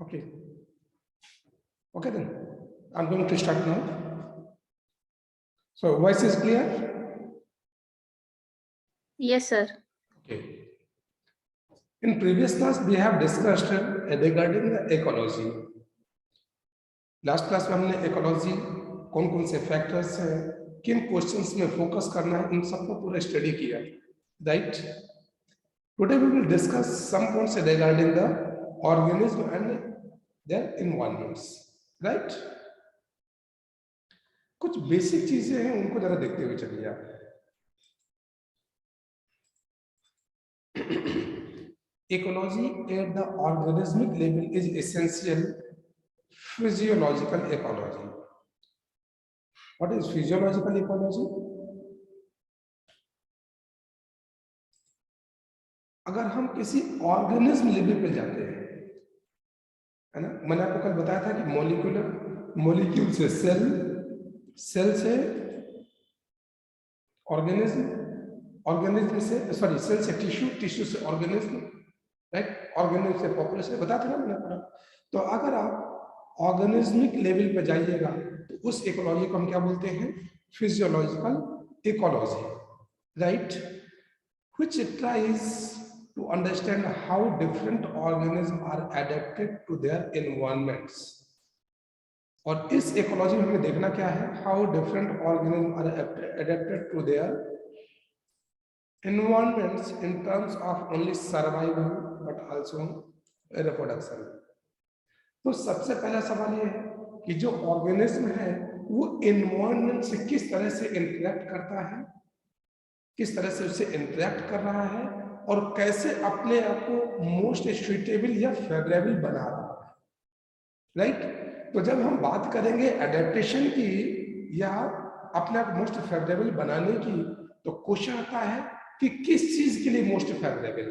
Okay. Okay then. I'm going to start now. So voice is clear? Yes, sir. Okay. In previous class we have discussed regarding the ecology. Last class में हमने ecology कौन कौन से factors हैं, किन questions में focus करना है, इन सबको पूरा स्टडी किया, right. Today we will discuss some points regarding the organism and their environments, right. कुछ बेसिक चीजें हैं उनको जरा देखते हुए चलिए आप. ecology at the organismic level is essential physiological ecology. What is physiological ecology? अगर हम किसी ऑर्गेनिज्म लेवल पे जाते हैं, है ना, मैंने आपको कल बताया था कि मॉलिक्यूल से सेल, सेल से ऑर्गेनिज्म, ऑर्गेनिज्म से सेल से टिश्यू, टिश्यू से ऑर्गेनिज्म, राइट, ऑर्गेनिज्म से पॉपुलेशन, बताया था ना मैंने पढ़ा. तो अगर आप ऑर्गेनिज्मिक लेवल पे जाइएगा तो उस इकोलॉजी को हम क्या बोलते हैं? Physiological ecology, right, which tries to understand how different organism are adapted to their environments. और इस इकोलॉजी में हमें देखना क्या है? How different organism are adapted to their environments in terms of only survival but also reproduction. तो सबसे पहला सवाल ये है कि जो ऑर्गेनिज्म है वो एनवायरनमेंट से किस तरह से इंटरेक्ट करता है, किस तरह से उससे इंटरेक्ट कर रहा है और कैसे अपने आप को मोस्ट सुइटेबल या फेवरेबल बना रहा है, राइट. तो जब हम बात करेंगे एडेप्टेशन की या अपने आप मोस्ट फेवरेबल बनाने की, तो क्वेश्चन आता है कि किस चीज के लिए मोस्ट फेवरेबल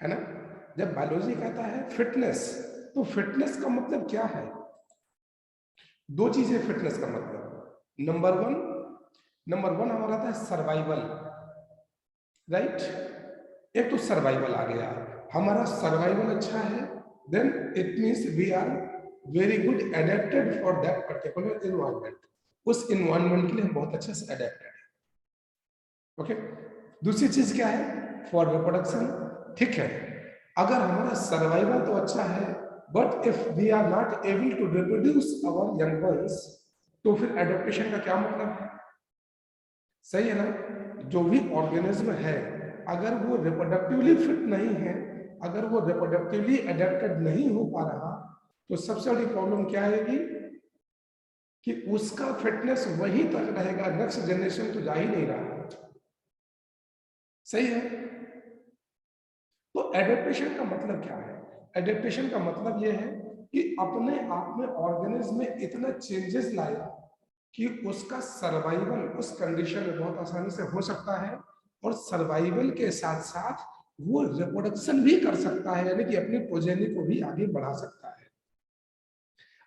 है ना. जब बायोलॉजी कहता है फिटनेस, तो फिटनेस का मतलब क्या है? दो चीजें फिटनेस का मतलब. नंबर वन हमारा आता है सर्वाइवल, राइट. एक तो सर्वाइवल आ गया, हमारा सर्वाइवल अच्छा है, then it means we are very good adapted for that particular environment. उस एनवायरनमेंट के लिए हम बहुत अच्छे से एडेप्टेड है. ओके. दूसरी चीज क्या है? For reproduction. ठीक है, अगर हमारा सर्वाइवल तो अच्छा है, but if we are not able to reproduce our young ones, तो फिर एडेप्टेशन का क्या मतलब है? सही है ना. जो भी ऑर्गेनिज्म है अगर वो रिप्रोडक्टिवली फिट नहीं है, अगर वो रिप्रोडक्टिवली एडेप्टेड नहीं हो पा रहा, तो सबसे बड़ी प्रॉब्लम क्या आएगी कि उसका फिटनेस वहीं तक रहेगा, नेक्स्ट जनरेशन तो जा ही नहीं रहा. सही है. तो एडेप्टेशन का मतलब क्या है? एडेप्टेशन का मतलब यह है कि अपने आप में ऑर्गेनिज्म में इतना चेंजेस लाया कि उसका सर्वाइवल उस कंडीशन में बहुत आसानी से हो सकता है, और सर्वाइवल के साथ साथ वो रिप्रोडक्शन भी कर सकता है, यानी कि अपनी प्रोजेनी को भी आगे बढ़ा सकता है.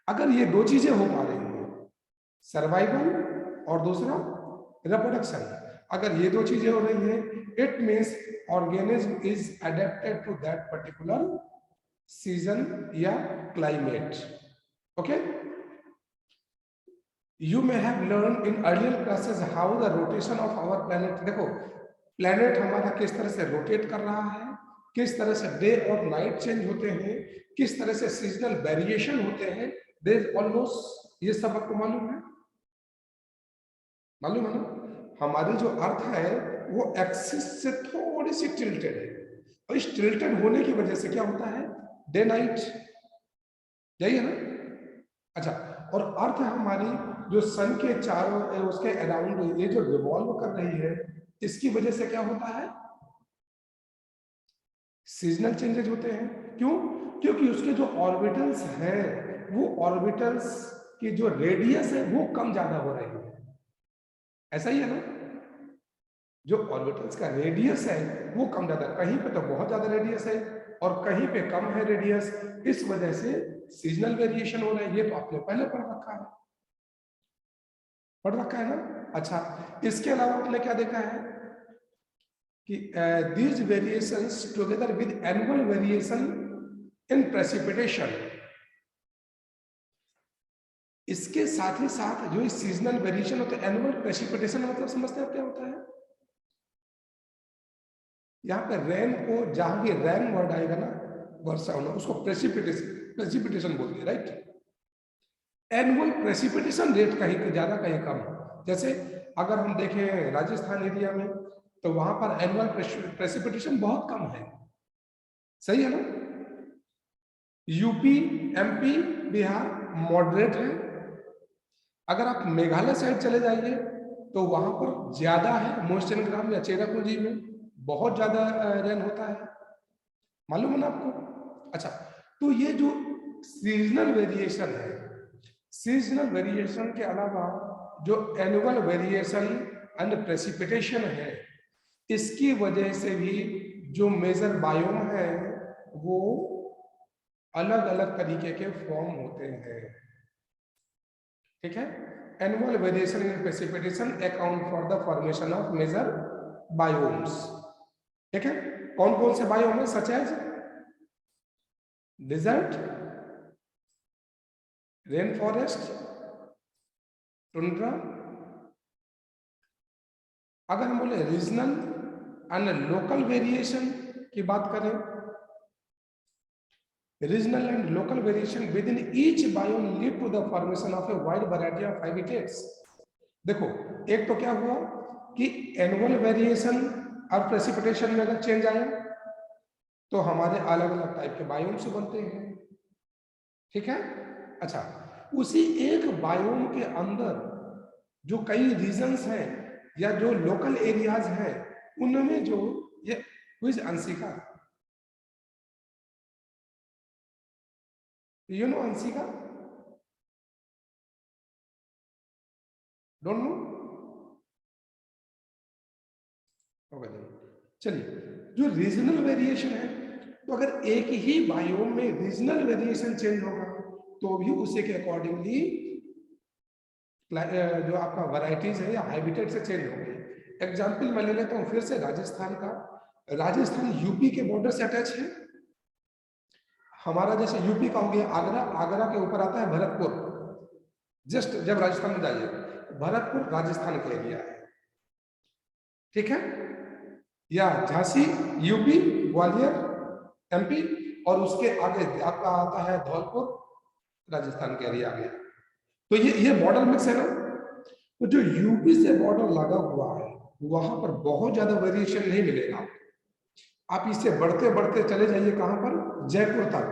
अगर ये दो चीजें हो पा रही हैं, सर्वाइवल और दूसरा रिप्रोडक्शन, अगर ये दो चीजें हो रही हैं, it means organism is adapted to that particular season या climate. Okay. You may have learned in earlier classes how the rotation of our planet. देखो प्लेनेट हमारा किस तरह से रोटेट कर रहा है, किस तरह से डे और नाइट चेंज होते हैं, किस तरह से सीजनल वेरिएशन होते हैं. देयर इज ऑलमोस्ट, ये सब आपको मालूम है? मालूम है ना. हमारी जो अर्थ है वो एक्सिस से थोड़ी सी टिल्टेड है, और इस टिल्टेड होने की वजह से क्या होता है? डे नाइट, यही है ना. अच्छा, और अर्थ हमारी जो सन के चारों, उसके अराउंड ये जो रिवॉल्व कर रही है, इसकी वजह से क्या होता है? सीजनल चेंजेस होते हैं. क्यों? क्योंकि उसके जो ऑर्बिटल्स हैं, वो ऑर्बिटल्स की जो रेडियस है वो कम ज्यादा हो रही है. ऐसा ही है ना. जो ऑर्बिटल्स का रेडियस है वो कम ज्यादा, कहीं पे तो बहुत ज्यादा रेडियस है और कहीं पे कम है रेडियस, इस वजह से सीजनल वेरिएशन हो रहा है. ये तो आपने पहले पढ़ रखा है ना. अच्छा, इसके अलावा आपने क्या देखा है कि these variations together with annual variation in precipitation. इसके साथ ही साथ जो सीजनल वेरिएशन होता है, एनुअल प्रेसिपिटेशन मतलब समझते हैं क्या होता है? यहाँ पे रेन को, जहां भी रेन वर्ड आएगा ना, वर्षा होना, उसको प्रेसिपिटेशन बोलते हैं, राइट? एनुअल प्रेसिपिटेशन रेट कहीं ज्यादा कहीं कम। जैसे अगर हम देखें राजस्थान एरिया में, तो वहां पर एनुअल प्रेसिपिटेशन बहुत कम है, सही है ना? यूपी, एमपी, बिहार मॉडरेट है। अगर आप मेघालय साइड चले जाइए तो वहां पर ज्यादा है, मोस्टेनग्राम या चेरापूंजी में बहुत ज्यादा रेन होता है, मालूम है ना आपको? अच्छा, तो ये जो सीजनल वेरिएशन है, सीजनल वेरिएशन के अलावा जो एनुअल वेरिएशन एंड प्रेसिपिटेशन है, इसकी वजह से भी जो मेजर बायोम है वो अलग अलग तरीके के फॉर्म होते हैं, ठीक है? Annual variation in precipitation account for the formation of major biomes, ठीक है? कौन कौन से बायोम है? Such as desert, rain forest, tundra. अगर हम बोले रीजनल एंड लोकल वेरिएशन की बात करें, regional and local variation within each biome lead to the formation of a wide variety of habitats. देखो, एक तो क्या हुआ कि एनुअल वेरिएशन और प्रेसिपिटेशन में अगर चेंज आया तो हमारे अलग अलग टाइप के बायोम से बनते हैं, ठीक है? अच्छा, उसी एक बायोम के अंदर जो कई रीजन्स हैं या जो लोकल एरियाज हैं, उनमें जो ये quiz Anshika, you know Anshika? Don't know? Okay, चलिए, जो रीजनल वेरिएशन है, तो अगर एक ही बायोम में रीजनल वेरिएशन चेंज होगा तो भी उसी के अकॉर्डिंगली जो आपका वैरायटीज है या हैबिटेट से चेंज होंगे। एग्जांपल मैं ले लेता हूं फिर से राजस्थान का। राजस्थान यूपी के बॉर्डर से अटैच है। हमारा जैसे यूपी का हो गया आगरा, आगरा के ऊपर आता है भरतपुर। जस्ट जब राजस्थान में जाइए, भरतपुर राजस्थान का एरिया है, ठीक है? या झांसी यूपी, ग्वालियर एमपी, और उसके आगे आपका आता है धौलपुर, राजस्थान के एरिया आ गया। तो ये बॉर्डर मिक्स है ना। तो जो यूपी से बॉर्डर लगा हुआ है वहां पर बहुत ज्यादा वेरिएशन नहीं मिलेगा। आप इससे बढ़ते बढ़ते चले जाइए कहां पर? जयपुर तक।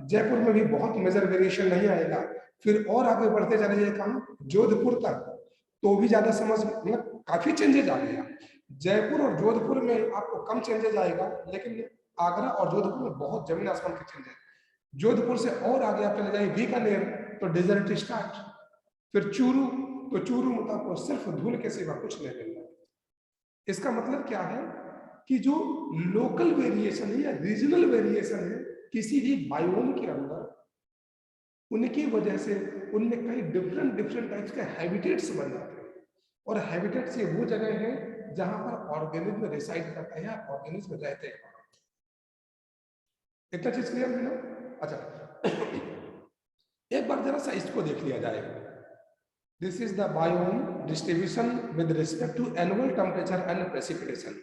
जयपुर में भी बहुत मेजर वेरिएशन नहीं आएगा। फिर और आगे बढ़ते चले जाइए कहां? जोधपुर तक, तो भी ज्यादा समझ मतलब काफी चेंजेज आ गया। जयपुर और जोधपुर में आपको कम चेंजेज आएगा, लेकिन आगरा और जोधपुर में बहुत जमीन आसमान के चेंजेस। जोधपुर से और आगे आप चले जाइए बीकानेर, तो डेजर्ट स्टार्ट। फिर चूरू, तो चूरू में तो आपको सिर्फ धूल के सिवा कुछ नहीं मिलना। इसका मतलब क्या है कि जो लोकल वेरिएशन है या रीजनल वेरिएशन है किसी भी बायोम के अंदर, उनकी वजह से उनमें कई डिफरेंट डिफरेंट टाइप्स के हैबिटेट्स बन जाते हैं। और हैबिटेट्स ये वो जगह है जहां पर ऑर्गेनिज्म रिसाइड करता है या ऑर्गेनिज्म रहते हैं। इतना चीज क्लियर है ना? अच्छा, एक बार जरा सा इसको देख लिया जाए। This is the biome distribution with respect to annual temperature and precipitation.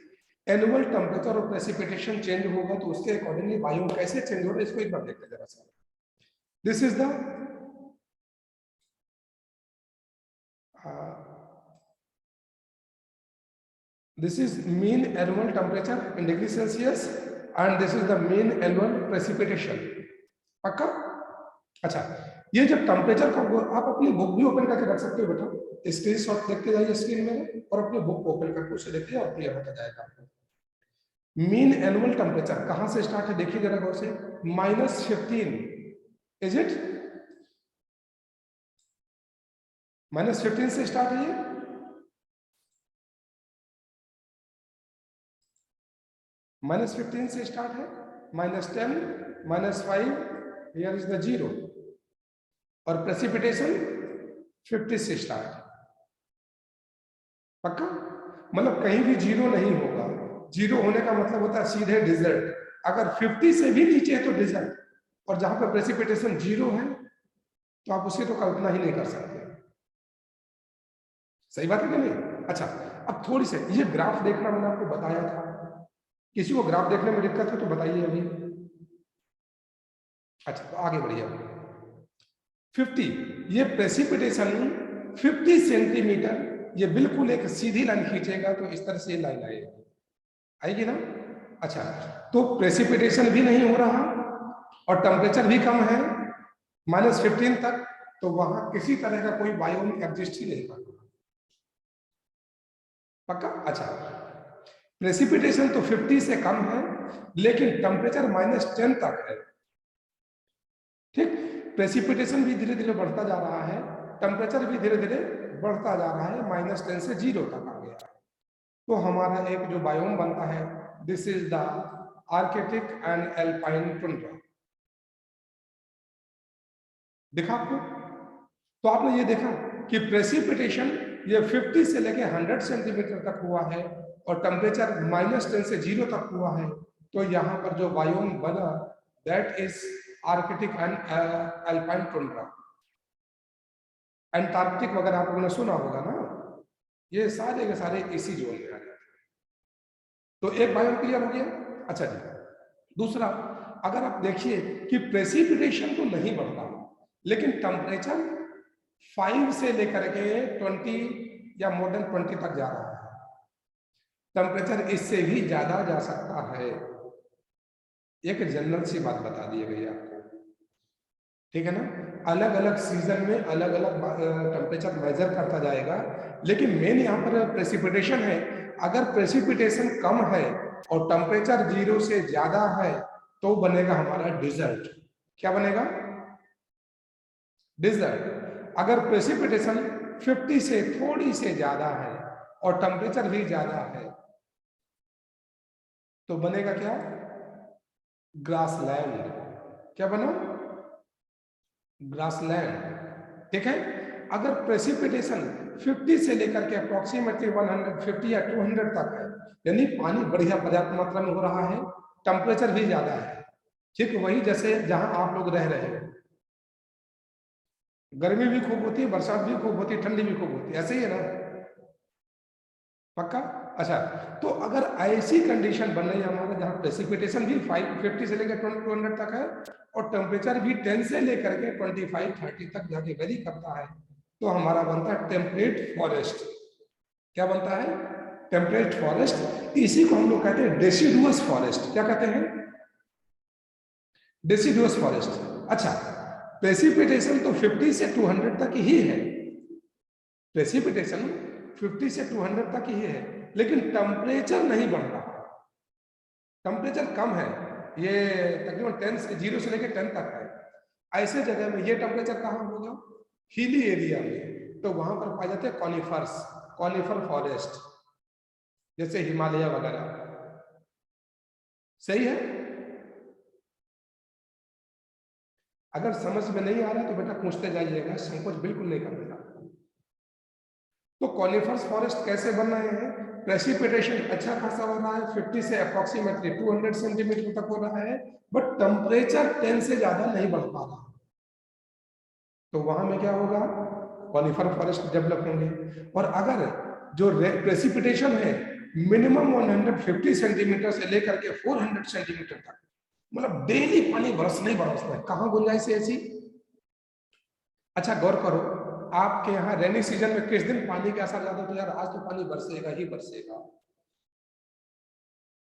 Annual temperature और प्रेसिपिटेशन चेंज होगा तो उसके अकॉर्डिंगली बायोम कैसे चेंज हो रहा है, इसको एक बार देखते हैं जरा सा। This is the this is mean annual temperature in degree Celsius and this is the mean annual precipitation। पक्का? अच्छा, ये जब टेम्परेचर का आप अपनी बुक भी ओपन करके रख सकते हो बेटा, स्क्रीनशॉट देखते जाइए स्क्रीन में और अपनी बुक ओपन करके उसे देखिए और क्लियर होता जाएगा आपको। मीन एनुअल टेम्परेचर कहां से स्टार्ट है देखिए जरा गौर से, -15, इज इट? -15 से स्टार्ट है ये। -15 से स्टार्ट है, -10, -5, हियर इज द 0, और प्रेसिपिटेशन 50 से स्टार्ट। पक्का? मतलब कहीं भी 0 नहीं होगा। 0 होने का मतलब होता है सीधे डिजर्ट। अगर 50 से भी नीचे है तो डिजर्ट, और जहां पर प्रेसिपिटेशन 0 है तो आप उसकी तो कल्पना ही नहीं कर सकते। सही बात है कि नहीं? अच्छा, अब थोड़ी से ये ग्राफ देखना मैंने आपको बताया था, किसी को ग्राफ देखने में दिक्कत है तो बताइए अभी। अच्छा, तो आगे बढ़िए। 50, ये प्रेसिपिटेशन 50 सेंटीमीटर, ये बिल्कुल एक सीधी लाइन खींचेगा तो इस तरह से लाइन आएगी ना। अच्छा, तो प्रेसिपिटेशन भी नहीं हो रहा और टेम्परेचर भी कम है -15 तक, तो वहां किसी तरह का कोई बायोम एग्जिस्ट ही नहीं करता। पक्का? अच्छा, प्रेसिपिटेशन तो 50 से कम है लेकिन टेम्परेचर -10 तक है। ठीक, प्रेसिपिटेशन भी धीरे धीरे बढ़ता जा रहा है, टेम्परेचर भी धीरे धीरे बढ़ता जा रहा है, -10 से 0 तक आ गया। तो हमारा एक जो बायोम बनता है, this is the Arctic and alpine tundra. देखा आपको? तो आपने ये देखा कि प्रेसिपिटेशन ये 50 से लेके 100 सेंटीमीटर तक हुआ है और टेम्परेचर -10 से 0 तक हुआ है। तो यहाँ पर जो बायोम बना, that is Arctic and alpine tundra. Antarctic वगैरह आप लोगों ने सुना होगा ना, ये सारे के सारे इसी जोन में आ जाते हैं। तो एक बायोम क्लियर हो गया। अच्छा जी, दूसरा, अगर आप देखिए कि प्रेसिपिटेशन तो नहीं बढ़ता लेकिन टेम्परेचर 5 से लेकर के 20 या मोर देन 20 तक जा रहा है। टेम्परेचर इससे भी ज्यादा जा सकता है। एक जनरल सी बात बता दी गई आपको, ठीक है ना। अलग अलग सीजन में अलग अलग टेम्परेचर मेजर करता जाएगा, लेकिन मेन यहाँ पर प्रेसिपिटेशन है। अगर प्रेसिपिटेशन कम है और टेम्परेचर 0 से ज्यादा है तो बनेगा हमारा डिजर्ट। क्या बनेगा? डिजर्ट। अगर प्रेसिपिटेशन 50 से थोड़ी से ज्यादा है और टेम्परेचर भी ज्यादा है तो बनेगा क्या? ग्रासलैंड। क्या बना? ग्रासलैंड। ठीक है। अगर प्रेसिपिटेशन 50 से लेकर के अप्रोक्सीमेटली 150 या 200 तक है, यानी पानी बढ़िया पर्याप्त मात्रा में हो रहा है, टेम्परेचर भी ज्यादा है, ठीक वही जैसे जहां आप लोग रह रहे हो, गर्मी भी खूब होती है, बरसात भी खूब होती है, ठंडी भी खूब होती है, ऐसे ही है ना? पक्का? अच्छा, तो अगर ऐसी कंडीशन बन रही है हमारे जहां प्रेसिपिटेशन भी 50 से लेकर 200 तक है और टेम्परेचर भी 10 से लेकर के 25-30 तक जाके वेरी करता है, तो हमारा बनता है टेम्परेट फॉरेस्ट। क्या बनता है? Temperate forest. इसी को हम लोग कहते हैं डेसिडुअस फॉरेस्ट। क्या कहते हैं? Deciduous forest. अच्छा, प्रेसिपिटेशन तो 50 से 200 तक ही है, प्रेसिपिटेशन 50 से 200 तक ही है, लेकिन टेम्परेचर नहीं बढ़ रहा, टेम्परेचर कम है, ये तकरीबन 10 से 0 से लेकर 10 तक है। ऐसे जगह में ये टेम्परेचर कहाँ होगा? हिली एरिया में, तो वहां पर पाए जाते हैं कॉनिफर्स, कॉनिफर फॉरेस्ट, जैसे हिमालय वगैरह। सही है? अगर समझ में नहीं आ रहा तो बेटा पूछते जाइएगा, संकोच बिल्कुल नहीं करना। तो कॉनिफर्स फॉरेस्ट कैसे बन रहे हैं? प्रेसिपिटेशन अच्छा खासा हो रहा है, 50 से अप्रोक्सीमेटली 200 सेंटीमीटर तक हो रहा है, बट टेम्परेचर 10 से ज्यादा नहीं बढ़ पा रहा, तो वहां में क्या होगा? कॉनिफर फॉरेस्ट डेवलप होंगे। और अगर जो प्रेसिपिटेशन है मिनिमम 150 सेंटीमीटर से लेकर के 400 सेंटीमीटर तक, मतलब डेली पानी बरसना ही बरसना है, कहां गुंजाइश है ऐसी? अच्छा, गौर करो, आपके यहाँ रेनी सीजन में किस दिन पानी का असर ज्यादा? तो यार आज तो पानी बरसेगा ही बरसेगा।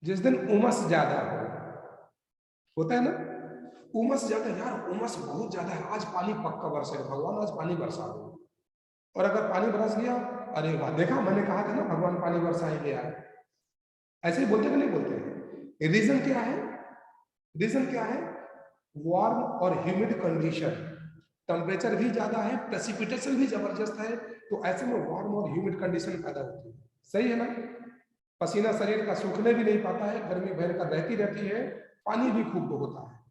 जिस दिन उमस ज्यादा हो, होता है ना, उमस ज्यादा, यार उमस बहुत ज्यादा है, आज पानी पक्का बरसेगा, भगवान आज पानी बरसा दो। और अगर पानी बरस गया, अरे वाह, देखा मैंने कहा था ना भगवान पानी बरसाएंगे यार। ऐसे ही बोलते कि नहीं बोलते? रीजन क्या है? रीजन क्या है? वार्म और ह्यूमिड कंडीशन, टेम्परेचर भी ज्यादा है, प्रेसिपिटेशन भी जबरदस्त है, तो ऐसे में वार्म और ह्यूमिड कंडीशन पैदा होती है। सही है ना? पसीना शरीर का सूखने भी नहीं पाता है, गर्मी भयंकर रहती रहती है, पानी भी खूब होता है।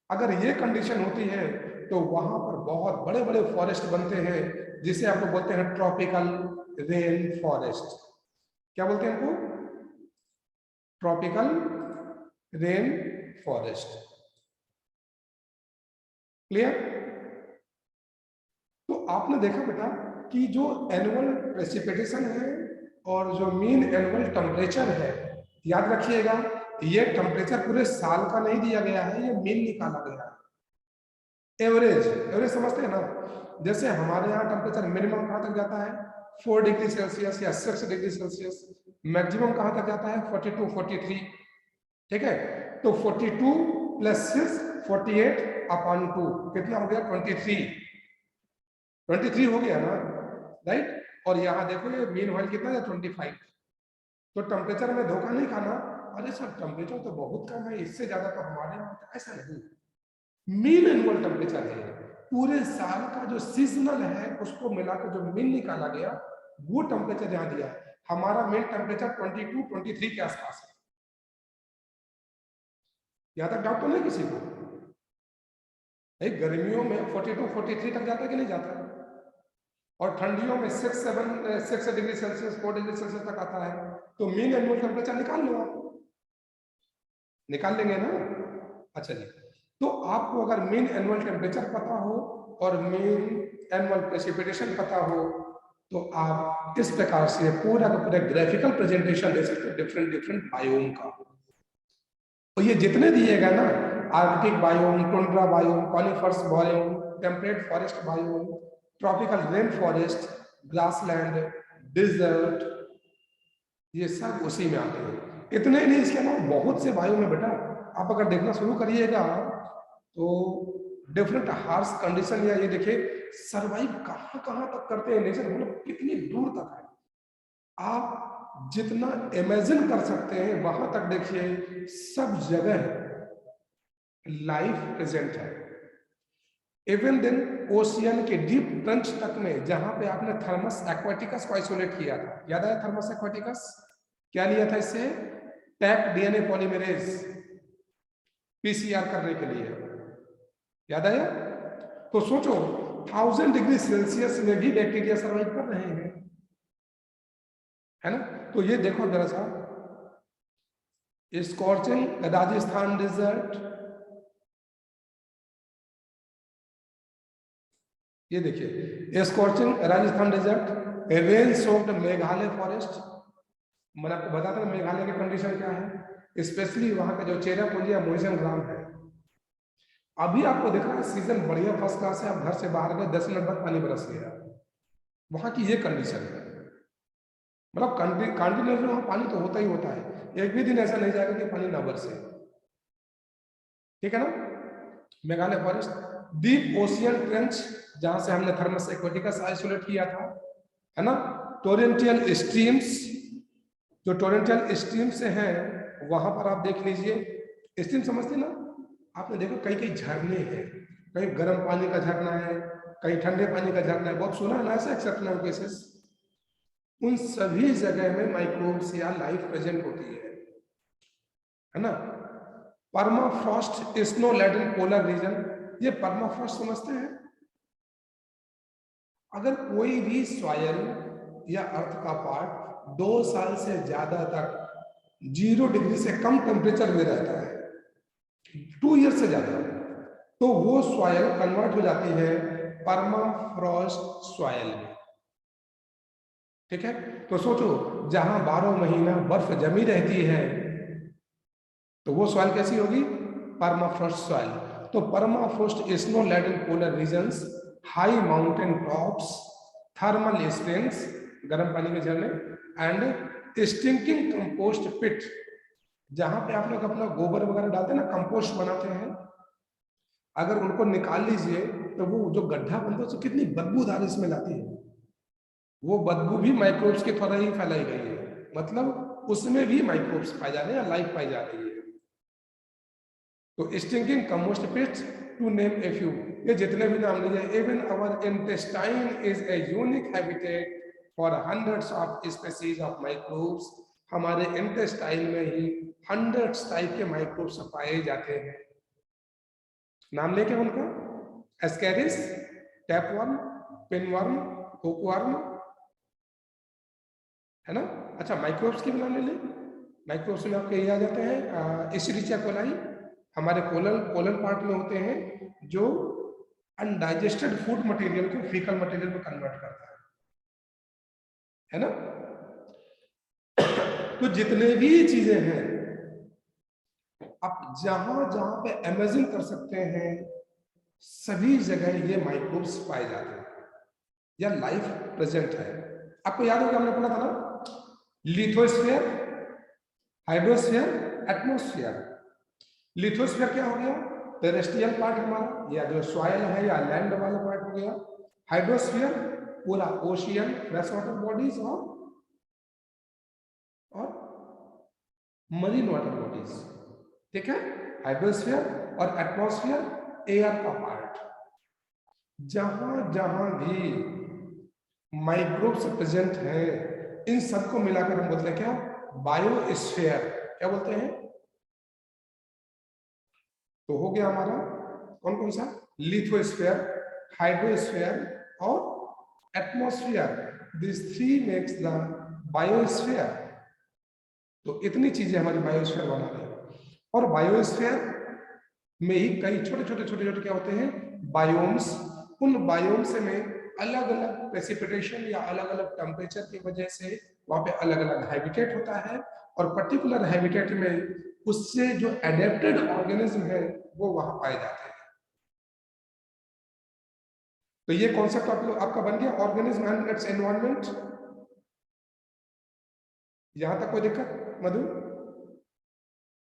अगर ये कंडीशन होती है तो वहां पर बहुत बड़े बड़े फॉरेस्ट बनते हैं, जिसे आप लोग बोलते हैं ट्रॉपिकल रेन फॉरेस्ट। क्या बोलते हैं इनको? Tropical rain forest. क्लियर? तो आपने देखा बेटा कि जो एनुअल प्रेसिपिटेशन है और जो मीन एनुअल टेम्परेचर है, याद रखिएगा ये टेम्परेचर पूरे साल का नहीं दिया गया है, ये मीन निकाला गया है। एवरेज, एवरेज समझते हैं ना? जैसे हमारे यहाँ टेम्परेचर मिनिमम कहां तक जाता है 4 डिग्री सेल्सियस या 6 डिग्री सेल्सियस, मैक्सिमम कहां तक जाता है 42 43, ठीक है? तो 42 प्लस 6 48 अपॉन 2 कितना हो गया 23 हो गया ना, राइट? और यहाँ देखो ये मीन वाइल कितना है 25। तो टेम्परेचर में धोखा नहीं खाना, अरे सर टेम्परेचर तो बहुत कम है, इससे ज्यादा तो हमारे यहाँ, ऐसा नहीं। मीन एनुअल टेम्परेचर है, पूरे साल का जो सीजनल है उसको मिलाकर जो मीन निकाला गया वो टेम्परेचर यहाँ दिया है। हमारा मीन टेम्परेचर 22 23 के आसपास है। यहां तक डाउट तो नहीं किसी को? गर्मियों में 42 43 तक जाता है कि नहीं जाता है? और ठंडियों में 6 डिग्री सेल्सियस 4 डिग्री सेल्सियस तक आता है। तो मीन एनुअल टेम्परेचर निकाल लो आप, निकाल लेंगे ना? अच्छा जी, तो आपको अगर मीन एनुअल टेम्परेचर पता हो और मीन एनुअल प्रेसिपिटेशन पता हो तो आप इस प्रकार से पूरा का पूरा ग्राफिकल प्रेजेंटेशन दे सकते हैं डिफरेंट डिफरेंट बायोम का। तो ये जितने दिएगा ना, Arctic biome, tundra biome, conifers biome, temperate forest biome, tropical rain forest, grassland, desert, ये सब उसी में आते हैं। इतने नहीं, इसके अलावा बहुत से बायोम में बेटा आप अगर देखना शुरू करिएगा तो डिफरेंट हार्श कंडीशन, या ये देखिए सरवाइव कहां कहां तक करते हैं नेचर, मतलब कितनी दूर तक है। आप जितना इमेजिन कर सकते हैं वहां तक देखिए, सब जगह लाइफ प्रेजेंट है। इवन देन ओशियन के डीप ट्रंच तक में, जहां पे आपने थर्मस एक्वाटिकस को आइसोलेट किया था, याद आया? थर्मस एक्वाटिकस क्या लिया था इससे? टैप डीएनए पॉलीमरेज, पीसीआर करने के लिए, याद आया? तो सोचो 1000 डिग्री सेल्सियस में भी बैक्टीरिया सर्वाइव कर रहे हैं, है ना? तो ये देखो जरा सा, स्कॉर्चिंग राजस्थान डिजर्ट, ये देखिए scorching Rajasthan desert, rain soaked Meghalaya forest. मैंने आपको बताया था मेघालय की कंडीशन क्या है, स्पेशली वहां का जो चेरापूंजी मोइजन ग्राम है। अभी आपको दिख रहा है सीजन बढ़िया फर्स्ट क्लास है, आप घर से बाहर गए 10 मिनट बाद पानी बरस गया, वहां की ये कंडीशन है। मतलब कंटिन्यूसली वहां पानी तो होता ही होता है, एक भी दिन ऐसा नहीं जाएगा कि पानी ना बरसे, ठीक है ना? Meghalaya forest, deep ocean trench, जहां से हमने थर्मस एक्वाटिकस आइसोलेट किया था, है ना? टोरेंटियल स्ट्रीम्स, जो टोरेंटियल स्ट्रीम से हैं वहां पर आप देख लीजिए, स्ट्रीम समझते ना? आपने देखो कई कई झरने हैं, कहीं गर्म पानी का झरना है, कहीं ठंडे पानी का झरना है, बहुत सुना है ना ऐसा एक्सेप्शनल केसेस। उन सभी जगह में माइक्रोब्स या लाइफ प्रेजेंट होती है ना? Permafrost snow laden polar region, ये परमाफ्रॉस्ट समझते हैं? अगर कोई भी सॉयल या अर्थ का पार्ट 2 साल से ज्यादा तक 0 डिग्री से कम टेम्परेचर में रहता है, 2 ईयर से ज्यादा, तो वो सॉयल कन्वर्ट हो जाती है परमाफ्रॉस्ट सॉयल में, ठीक है? तो सोचो जहां 12 महीना बर्फ जमी रहती है तो वो सॉइल कैसी होगी? Permafrost soil. तो permafrost snow laden polar regions, high mountain tops, thermal springs, गर्म पानी के झरने, एंड स्टिंकिंग कंपोस्ट पिट, जहां पे आप लोग अपना गोबर वगैरह डालते हैं ना, कंपोस्ट बनाते हैं, अगर उनको निकाल लीजिए तो वो जो गड्ढा बनता है तो कितनी बदबूदार स्मेल आती है, वो बदबू भी माइक्रोब्स के द्वारा ही फैलाई गई है, मतलब उसमें भी माइक्रोब्स पाए जा रहे हैं, लाइफ पाई जा रही है। तो stinking compost pit, to name a few, ये जितने भी नाम लीजिए। Even our intestine is a unique habitat for hundreds of species of microbes, हमारे इंटेस्टाइन में ही हंड्रेड्स टाइप के माइक्रोब्स पाए जाते हैं। नाम लेके उनका, एस्केरिस, टैपवर्म, पिनवर्म, हुकवर्म, है ना? अच्छा माइक्रोब्स की भी नाम ले लें, माइक्रोब्स में आपके ये आ जाते हैं इशरिचिया कोलाई, हमारे कोलन पार्ट में होते हैं, जो अनडाइजेस्टेड फूड मटेरियल को फीकल मटेरियल में कन्वर्ट करता है ना। तो जितने भी चीजें हैं आप जहां जहां पे इमेजिन कर सकते हैं सभी जगह ये माइक्रोब्स पाए जाते हैं या लाइफ प्रेजेंट है। आपको याद होगा हमने पढ़ा था ना, लिथोस्फीयर, हाइड्रोस्फीयर, एटमोस्फीयर। लिथोस्फीयर क्या हो गया, टेरेस्ट्रियल पार्ट हमारा या जो सॉइल है या लैंड वाला पार्ट हो गया। हाइड्रोस्फीयर पूरा ओशियन, फ्रेश वाटर बॉडीज और मरीन वाटर बॉडीज, ठीक है। हाइड्रोस्फीयर और एटमॉस्फेयर एयर का पार्ट। जहां जहां भी माइक्रोब्स प्रेजेंट है इन सबको मिलाकर हम बोलते हैं क्या, बायोस्फीयर। क्या बोलते हैं, तो हो गया हमारा कौन कौन सा, लिथोस्फीयर, हाइड्रोस्फीयर और atmosphere. This three makes the biosphere. तो इतनी चीजें हमारी बायोस्फीयर बना रही है। और बायोस्फीयर में ही कई छोटे छोटे छोटे छोटे क्या होते हैं, बायोम्स। उन बायोम्स में अलग अलग प्रेसिपिटेशन या अलग अलग टेम्परेचर की वजह से वहां पे अलग अलग हैबिटेट होता है। और पर्टिकुलर हैबिटेट में उससे जो एडेप्टेड ऑर्गेनिज्म है वो वहां पाए जाते हैं। तो ये कॉन्सेप्ट आपका बन गया, ऑर्गेनिज्म एंड इट्स एनवायरनमेंट। यहां तक कोई दिक्कत मधु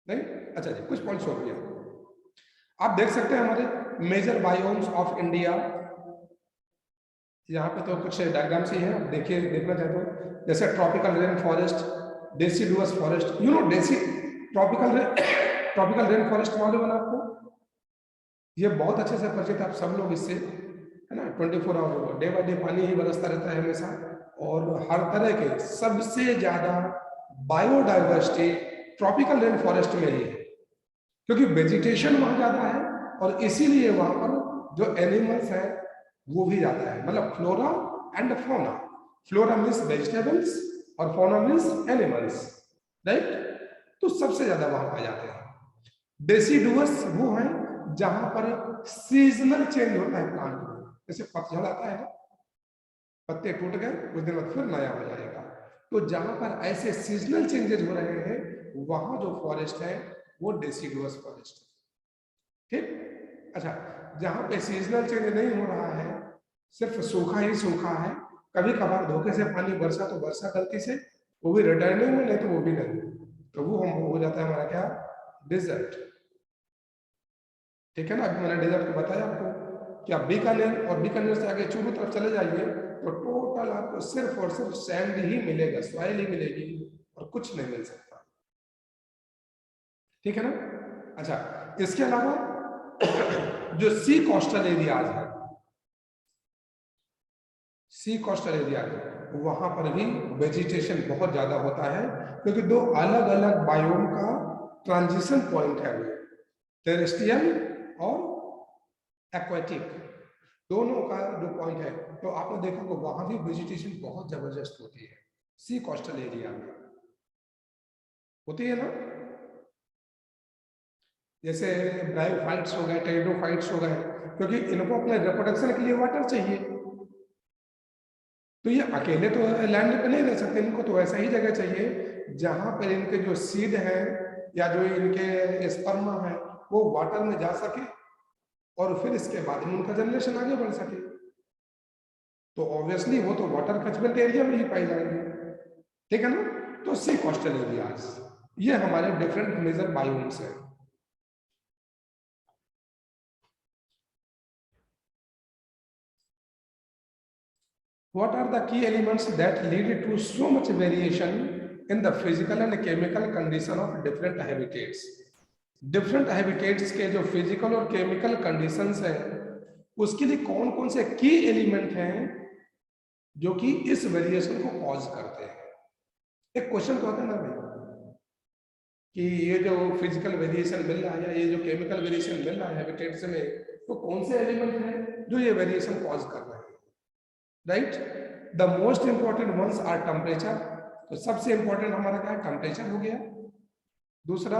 नहीं? अच्छा जी, कुछ पॉइंट्स हो गया। आप देख सकते हैं हमारे मेजर बायोम्स ऑफ इंडिया। यहाँ पे तो कुछ डायग्राम्स ही है, देखिए, देखना चाहते हो। जैसे tropical rain forest, deciduous forest, you know डेसी ट्रॉपिकल रेन फॉरेस्ट मालूम है ना आपको? ये बहुत अच्छे से परिचित आप सब लोग इससे, है ना। 24 आवर डे बाय डे पानी ही बरसता रहता है हमेशा। और हर तरह के सबसे ज्यादा बायोडाइवर्सिटी ट्रॉपिकल रेन फॉरेस्ट में ही है, क्योंकि वेजिटेशन वहां ज्यादा है और इसीलिए वहां पर जो एनिमल्स है वो भी ज्यादा है। मतलब flora and fauna. Flora means vegetables और फौना मीन्स एनिमल्स, राइट। तो सबसे ज्यादा वहां पाए जाते हैं। डेसिडुअस वो है जहां पर सीजनल चेंज होता है प्लांट में। जैसे पतझड़ आता है ना, पत्ते टूट गए, कुछ दिन बाद फिर नया हो जाएगा। तो जहां पर ऐसे सीजनल चेंजेस हो रहे हैं वहां जो फॉरेस्ट है वो डेसिडुअस फॉरेस्ट है, ठीक। अच्छा, जहां पे सीजनल चेंज नहीं हो रहा है, सिर्फ सूखा ही सूखा है, कभी कभार धोखे से पानी बरसा तो बरसा गलती से, वो भी रिटर्निंग में, नहीं तो वो भी नहीं, तो वो हम हो जाता है हमारा क्या, डिजर्ट, ठीक है ना। अभी मैंने डेजर्ट को बताया आपको कि आप बीकानेर और बीकानेर से आगे चूरू तरफ चले जाइए तो टोटल आपको सिर्फ और सिर्फ सैंड ही मिलेगा, सॉइल ही मिलेगी और कुछ नहीं मिल सकता, ठीक है ना। अच्छा, इसके अलावा जो सी कोस्टल एरियाज है, सी कोस्टल एरिया वहां पर भी वेजिटेशन बहुत ज्यादा होता है, क्योंकि दो अलग अलग बायोम का ट्रांजिशन पॉइंट है, टेरेस्ट्रियल और एक्वेटिक, दोनों का जो पॉइंट है। तो आपने देखा कि वहां भी वेजिटेशन बहुत जबरदस्त होती है, सी कोस्टल एरिया में होती है ना। जैसे ब्रायोफाइट्स हो गए, टेरिडोफाइट्स हो गए, क्योंकि इनको अपने रिप्रोडक्शन के लिए वाटर चाहिए। तो ये अकेले तो लैंड पे नहीं रह सकते, इनको तो ऐसा ही जगह चाहिए जहां पर इनके जो सीड है या जो इनके स्पर्म है वो वाटर में जा सके और फिर इसके बाद में उनका जनरेशन आगे बढ़ सके। तो ऑब्वियसली वो तो वाटर कैचमेंट एरिया में ही पाई जाएगी, ठीक है ना। तो सी कोस्टल एरियाज ये हमारे डिफरेंट मेजर बायोम्स है। What are the key elements that lead to so much variation in the physical and chemical condition of different habitats? Different habitats के जो फिजिकल और केमिकल कंडीशंस हैं उसके लिए कौन कौन से की एलिमेंट हैं जो कि इस वेरिएशन को कॉज करते हैं। एक क्वेश्चन तो होता है ना भाई कि ये जो फिजिकल वेरिएशन मिल रहा है या ये जो केमिकल वेरिएशन मिल रहा है हैबिटेट्स में, तो कौन से एलिमेंट हैं जो ये वेरिएशन कॉज कर रहे हैं, right. The most important ones are temperature. तो सबसे इंपॉर्टेंट हमारा क्या है, टेम्परेचर हो गया। दूसरा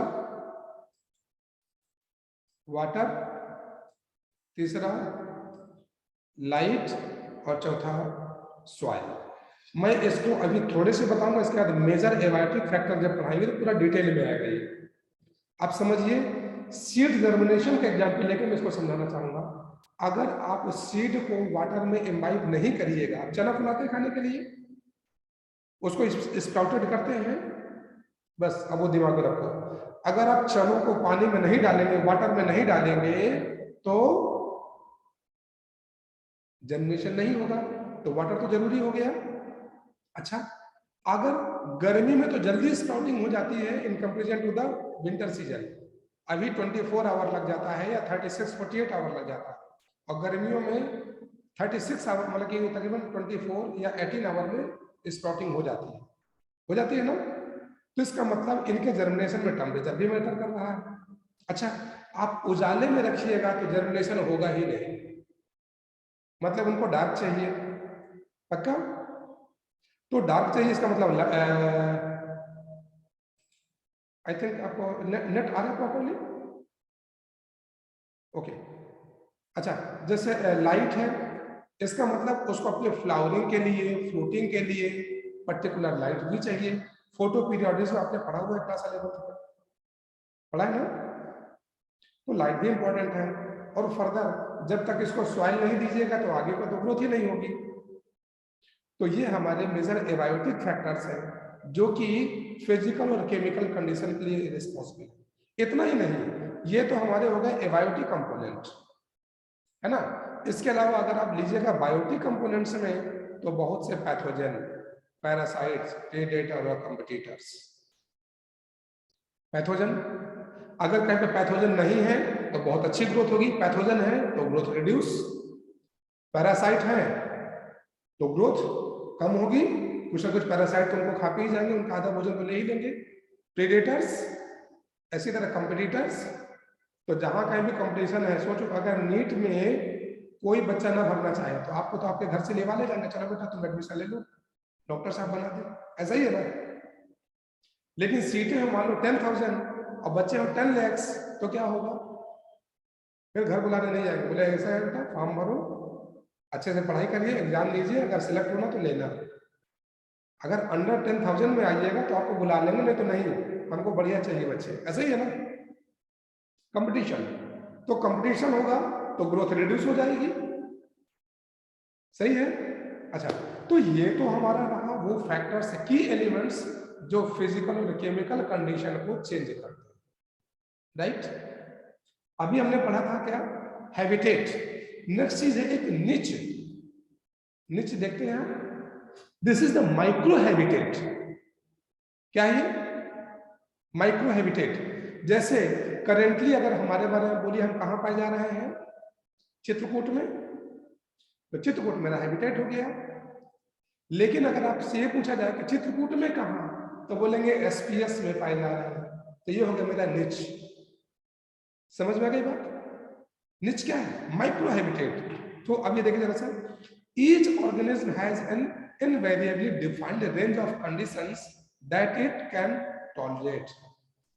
वाटर, तीसरा लाइट और चौथा सॉइल। मैं इसको अभी थोड़े से बताऊंगा, इसके बाद मेजर एबायोटिक फैक्टर जब पढ़ाएंगे तो पूरा डिटेल में आएगा ये। आप समझिए, सीड जर्मिनेशन का एग्जाम्पल लेकर मैं इसको समझाना चाहूंगा। अगर आप सीड को वाटर में इम्बाइब नहीं करिएगा, आप चना फुलाते हैं खाने के लिए, उसको स्प्राउटेड करते हैं, बस अब वो दिमाग में रखो। अगर आप चनों को पानी में नहीं डालेंगे, वाटर में नहीं डालेंगे, तो जर्मिनेशन नहीं होगा, तो वाटर तो जरूरी हो गया। अच्छा, अगर गर्मी में तो जल्दी स्प्राउटिंग हो जाती है in comparison to the winter season, अभी 24 आवर लग जाता है या 36-48 आवर लग जाता है, और गर्मियों में 36 आवर, मतलब कि तकरीबन 24 या 18 आवर में स्प्राउटिंग हो जाती है ना। तो इसका मतलब इनके जर्मिनेशन में टेम्परेचर भी मैटर कर रहा है। अच्छा, आप उजाले में रखिएगा तो जर्मिनेशन होगा ही नहीं, मतलब उनको डार्क चाहिए, पक्का। तो डार्क चाहिए, इसका मतलब आई थिंक आपको नेट आ रहा है प्रॉपरली, ओके। अच्छा, जैसे लाइट है, इसका मतलब उसको अपने फ्लावरिंग के लिए, फ्रूटिंग के लिए पर्टिकुलर लाइट भी चाहिए। फोटो पीरियोडिज्म आपने पढ़ा हुआ है क्लास 11 में, पढ़ा है ना। तो लाइट भी इंपॉर्टेंट है, और फर्दर जब तक इसको सॉइल नहीं दीजिएगा तो आगे को तो ग्रोथ ही नहीं होगी। तो ये हमारे मेजर एबायोटिक फैक्टर्स हैं जो कि फिजिकल और केमिकल कंडीशन के लिए रिस्पॉन्सिबल। इतना ही नहीं, ये तो हमारे हो गए एबायोटिक कंपोनेंट, है ना। इसके अलावा अगर आप लीजिएगा बायोटिक कंपोनेंट्स में, तो बहुत से पैथोजन, पैरासाइट्स, प्रेडेटर और कंपिटिटर्स। पैथोजन, अगर कहीं पे पैथोजन नहीं है तो बहुत अच्छी ग्रोथ होगी, पैथोजन है तो ग्रोथ रिड्यूस, पैरासाइट है तो ग्रोथ कम होगी, कुछ ना कुछ पैरासाइट तो उनको खा पी ही जाएंगे, उनका आधा भोजन तो ले ही लेंगे। प्रेडेटर्स, ऐसी तरह कंपिटिटर्स। तो जहां कहीं भी कंपटीशन है, सोचो अगर नीट में कोई बच्चा ना भरना चाहे तो आपको तो आपके घर से लेवा ले जाएंगे, चलो बेटा तुम एडमिशन ले लो, डॉक्टर साहब बना दे, ऐसा ही है ना। लेकिन सीटें हैं मान लो 10,000 और बच्चे हो 10 lakhs, तो क्या होगा, फिर घर बुलाने नहीं जाएंगे, बोले ऐसा है बेटा फॉर्म भरो, अच्छे से पढ़ाई करिए, एग्जाम लीजिए, अगर सिलेक्ट होना तो लेना, अगर अंडर 10,000 में आइएगा तो आपको बुला लेंगे, नहीं तो नहीं, हमको बढ़िया चाहिए बच्चे, ऐसा ही है ना। कंपटीशन, तो कंपटीशन होगा तो ग्रोथ रिड्यूस हो जाएगी, सही है। अच्छा, तो ये तो हमारा रहा वो फैक्टर्स, की एलिमेंट्स जो फिजिकल और केमिकल कंडीशन को चेंज करते हैं, राइट। अभी हमने पढ़ा था क्या, हैबिटेट। नेक्स्ट चीज है एक निच। निच देखते हैं, this is the micro habitat. क्या है माइक्रो हैबिटेट? जैसे करेंटली अगर हमारे बारे में बोलिए, हम कहां पाए जा रहे हैं, चित्रकूट में, तो चित्रकूट मेरा हैबिटेट हो गया। लेकिन अगर आपसे ये पूछा जाए कि चित्रकूट में कहां, तो बोलेंगे एसपीएस में पाए जा रहे हैं, तो ये हो गया मेरा निच। समझ में आ गई बात? निच क्या है, माइक्रो हैबिटेट। तो अब ये देखिए जरा सा, each organism has an invariably defined range of conditions that it can tolerate.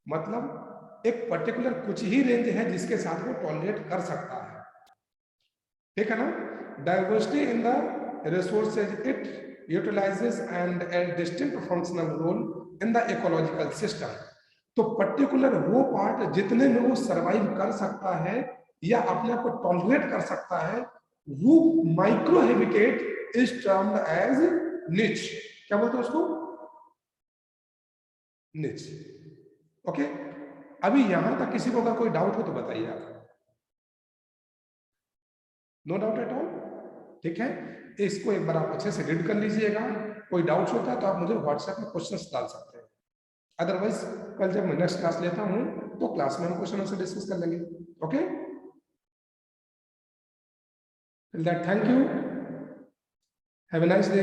मतलब एक पर्टिकुलर कुछ ही रेंज है जिसके साथ वो टॉलरेट कर सकता है, ठीक है ना। Diversity in the resources it utilizes and a distinct functional role in the ecological system. तो पर्टिकुलर वो पार्ट जितने में वो सरवाइव कर सकता है या अपने आप को टॉलरेट कर सकता है, वो micro habitat is termed as niche. क्या बोलते हैं उसको, निच। ओके, अभी यहां तक किसी को अगर कोई डाउट हो तो बताइए आप। नो डाउट एट ऑल, ठीक है। इसको एक बार आप अच्छे से रीड कर लीजिएगा, कोई डाउट होता है तो आप मुझे व्हाट्सएप में क्वेश्चंस डाल सकते हैं, अदरवाइज कल जब मैं नेक्स्ट क्लास लेता हूं तो क्लास में हम क्वेश्चन आंसर डिस्कस कर लेंगे। Okay, that thank you, have a nice day.